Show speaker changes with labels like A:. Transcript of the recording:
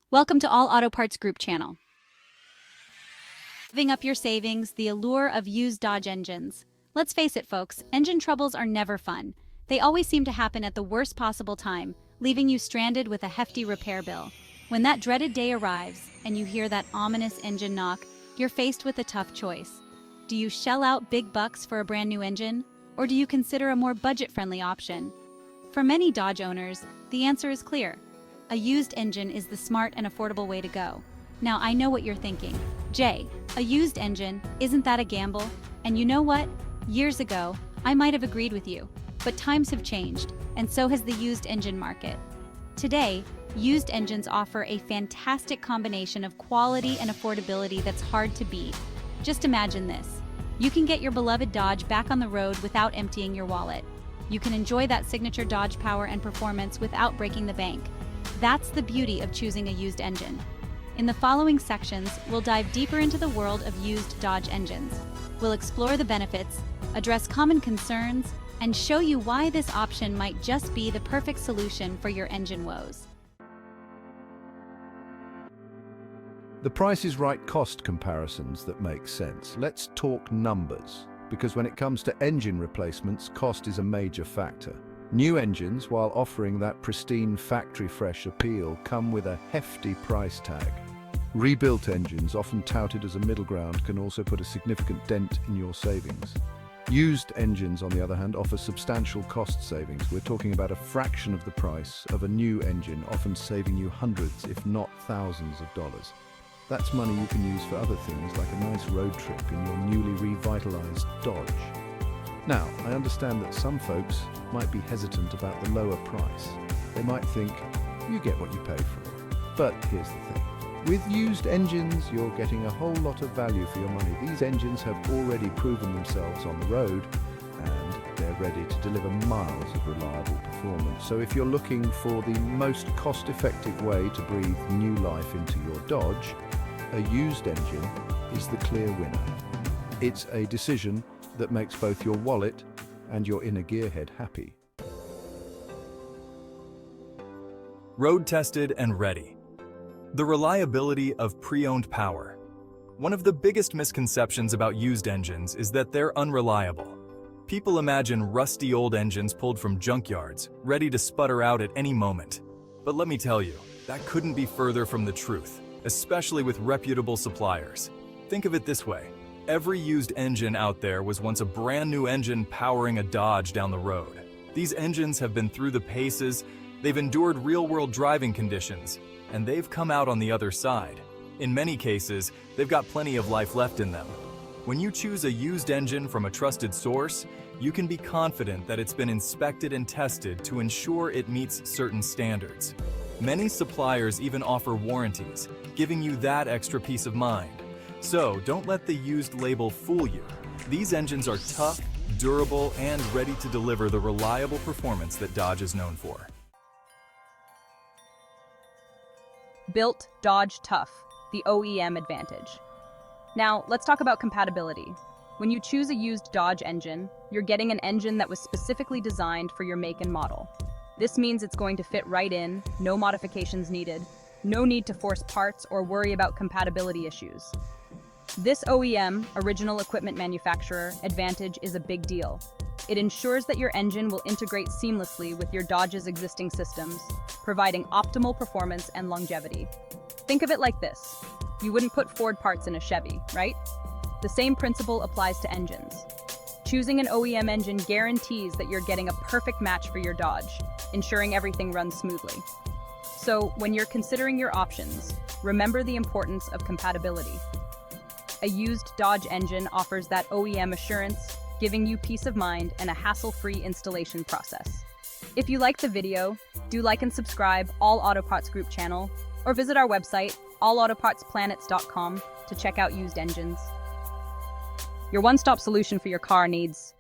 A: Welcome to All Auto Parts Group channel. Giving up your savings, the allure of used Dodge engines. Let's face it, folks, engine troubles are never fun. They always seem to happen at the worst possible time, leaving you stranded with a hefty repair bill. When that dreaded day arrives and you hear that ominous engine knock, you're faced with a tough choice. Do you shell out big bucks for a brand new engine, or do you consider a more budget-friendly option? For many Dodge owners, the answer is clear. A used engine is the smart and affordable way to go. Now, I know what you're thinking. Jay, a used engine, isn't that a gamble? And you know what? Years ago, I might have agreed with you. But times have changed, and so has the used engine market. Today, used engines offer a fantastic combination of quality and affordability that's hard to beat. Just imagine this. You can get your beloved Dodge back on the road without emptying your wallet. You can enjoy that signature Dodge power and performance without breaking the bank. That's the beauty of choosing a used engine. In the following sections, we'll dive deeper into the world of used Dodge engines. We'll explore the benefits, address common concerns, and show you why this option might just be the perfect solution for your engine woes.
B: The Price is Right cost comparisons that make sense. Let's talk numbers, because when it comes to engine replacements, cost is a major factor. New engines, while offering that pristine factory-fresh appeal, come with a hefty price tag. Rebuilt engines, often touted as a middle ground, can also put a significant dent in your savings. Used engines, on the other hand, offer substantial cost savings. We're talking about a fraction of the price of a new engine, often saving you hundreds, if not thousands of dollars. That's money you can use for other things, like a nice road trip in your newly revitalized Dodge. Now, I understand that some folks might be hesitant about the lower price. They might think, you get what you pay for. But here's the thing. With used engines, you're getting a whole lot of value for your money. These engines have already proven themselves on the road, and they're ready to deliver miles of reliable performance. So if you're looking for the most cost-effective way to breathe new life into your Dodge, a used engine is the clear winner. It's a decision that makes both your wallet and your inner gearhead happy.
C: Road-tested and ready. The reliability of pre-owned power. One of the biggest misconceptions about used engines is that they're unreliable. People imagine rusty old engines pulled from junkyards, ready to sputter out at any moment. But let me tell you, that couldn't be further from the truth, especially with reputable suppliers. Think of it this way. Every used engine out there was once a brand new engine powering a Dodge down the road. These engines have been through the paces, they've endured real-world driving conditions, and they've come out on the other side. In many cases, they've got plenty of life left in them. When you choose a used engine from a trusted source, you can be confident that it's been inspected and tested to ensure it meets certain standards. Many suppliers even offer warranties, giving you that extra peace of mind. So don't let the used label fool you. These engines are tough, durable, and ready to deliver the reliable performance that Dodge is known for.
D: Built Dodge Tough, the OEM advantage. Now, let's talk about compatibility. When you choose a used Dodge engine, you're getting an engine that was specifically designed for your make and model. This means it's going to fit right in, no modifications needed, no need to force parts or worry about compatibility issues. This OEM, original equipment manufacturer, advantage is a big deal. It ensures that your engine will integrate seamlessly with your Dodge's existing systems, providing optimal performance and longevity. Think of it like this. You wouldn't put Ford parts in a Chevy, right? The same principle applies to engines. Choosing an OEM engine guarantees that you're getting a perfect match for your Dodge, ensuring everything runs smoothly. So, when you're considering your options, remember the importance of compatibility. A used Dodge engine offers that OEM assurance, giving you peace of mind and a hassle-free installation process. If you liked the video, do like and subscribe All Auto Parts Group channel, or visit our website, allautopartsplanets.com, to check out used engines. Your one-stop solution for your car needs.